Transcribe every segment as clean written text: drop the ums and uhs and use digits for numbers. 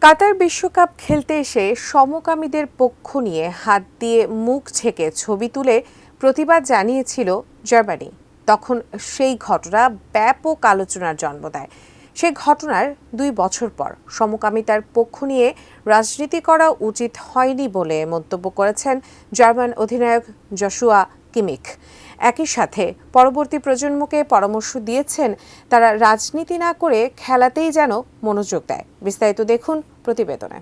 কাতার বিশ্বকাপ খেলতে এসে সমকামীদের পক্ষ নিয়ে হাত দিয়ে মুখ ছেকে ছবি তুলে প্রতিবাদ জানিয়েছিল জার্মানি। তখন সেই ঘটনা ব্যাপক আলোচনার জন্ম দেয়। সেই ঘটনার 2 বছর পর সমকামিতার পক্ষ নিয়ে রাজনীতি করা উচিত হয়নি বলে মন্তব্য করেছেন জার্মান অধিনায়ক জশুয়া কিমিখ। একই সাথে পরবর্তী প্রজন্মকে পরামর্শ দিয়েছেন তারা রাজনীতি না করে খেলাতেই যেন মনোযোগ দেয়। বিস্তারিত দেখুন প্রতিবেদনে।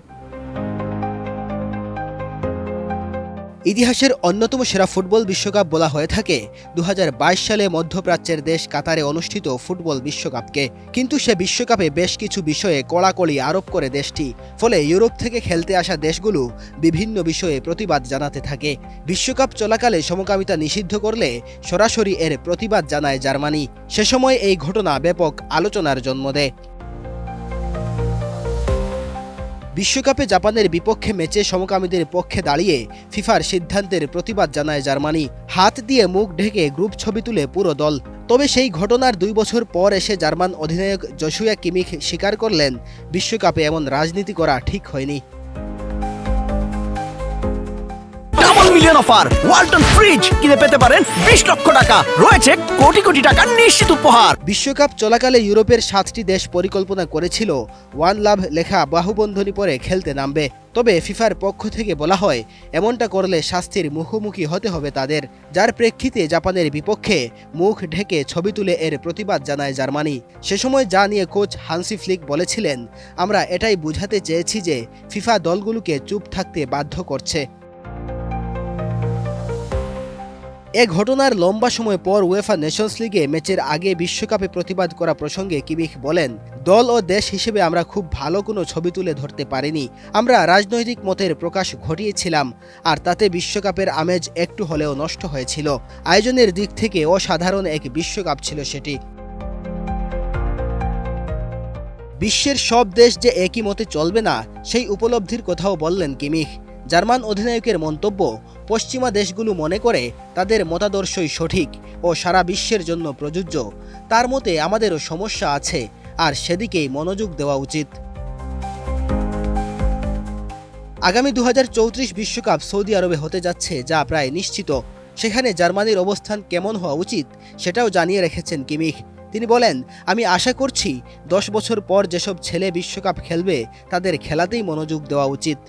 ইতিহাসের অন্যতম সেরা ফুটবল বিশ্বকাপ বলা হয়ে থাকে 2022 সালে মধ্যপ্রাচ্যের দেশ কাতারে অনুষ্ঠিত ফুটবল বিশ্বকাপকে। কিন্তু সে বিশ্বকাপে বেশ কিছু বিষয়ে কড়াকড়ি আরোপ করে দেশটি, ফলে ইউরোপ থেকে খেলতে আসা দেশগুলো বিভিন্ন বিষয়ে প্রতিবাদ জানাতে থাকে। বিশ্বকাপ চলাকালে সমকামিতা নিষিদ্ধ করলে সরাসরি এর প্রতিবাদ জানায় জার্মানি। সে সময় এই ঘটনা ব্যাপক আলোচনার জন্ম দেয়। বিশ্বকাপে জাপানের বিপক্ষে ম্যাচে সমকামীদের পক্ষে দাঁড়িয়ে ফিফার সিদ্ধান্তের প্রতিবাদ জানায় জার্মানি। হাত দিয়ে মুখ ঢেকে গ্রুপ ছবি তুলে পুরো দল। তবে সেই ঘটনার 2 বছর পর এসে জার্মান অধিনায়ক জশুয়া কিমিখ স্বীকার করলেন, বিশ্বকাপে এমন রাজনীতি করা ঠিক হয়নি। মিলিয়ন অফার ওয়ালটন ফ্রিজ কিনে পেতে পারেন 20 লক্ষ টাকা, রয়েছে কোটি কোটি টাকার নিশ্চিত উপহার। বিশ্বকাপ চলাকালে ইউরোপের 7টি দেশ পরিকল্পনা করেছিল ওয়ান লাভ লেখা বাহুবন্ধনী পরে খেলতে নামবে। তবে ফিফার পক্ষ থেকে বলা হয় এমনটা করলে শাস্তির মুখোমুখি হতে হবে তাদের, যার প্রেক্ষিতে জাপানের বিপক্ষে মুখ ঢেকে ছবি তুলে এর প্রতিবাদ জানায় জার্মানি। সে সময় যা নিয়ে কোচ হান্সি ফ্লিক বলেছিলেন, আমরা এটাই বুঝাতে চেয়েছি যে ফিফা দলগুলোকে চুপ থাকতে বাধ্য করছে। এ ঘটনার লম্বা সময় পর উয়েফা নেশনস লিগে ম্যাচের আগে বিশ্বকাপে প্রতিবাদ করা প্রসঙ্গে কিমিখ বলেন, দল ও দেশ হিসেবে আমরা খুব ভালো কোনো ছবি তুলে ধরতে পারিনি। আমরা রাজনৈতিক মতের প্রকাশ ঘটিয়েছিলাম, আর তাতে বিশ্বকাপের আমেজ একটু হলেও নষ্ট হয়েছিল। আয়োজনের দিক থেকে অসাধারণ এক বিশ্বকাপ ছিল সেটি। বিশ্বের সব দেশ যে একই মতে চলবে না, সেই উপলব্ধির কথাও বললেন কিমিখ। জার্মান অধিনায়কের মন্তব্য, পশ্চিমা দেশগুলো মনে করে তাদের মতাদর্শই সঠিক ও সারা বিশ্বের জন্য প্রযোজ্য। তার মতে আমাদেরও সমস্যা আছে, আর সেদিকেই মনোযোগ দেওয়া উচিত। আগামী 2034 বিশ্বকাপ সৌদি আরবে হতে যাচ্ছে, যা প্রায় নিশ্চিত। সেখানে জার্মানির অবস্থান কেমন হওয়া উচিত সেটাও জানিয়ে রেখেছেন কিমিখ। তিনি বলেন, আমি আশা করছি 10 বছর পর যেসব ছেলে বিশ্বকাপ খেলবে তাদের খেলাতেই মনোযোগ দেওয়া উচিত।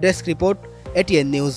Desk report, ATN news.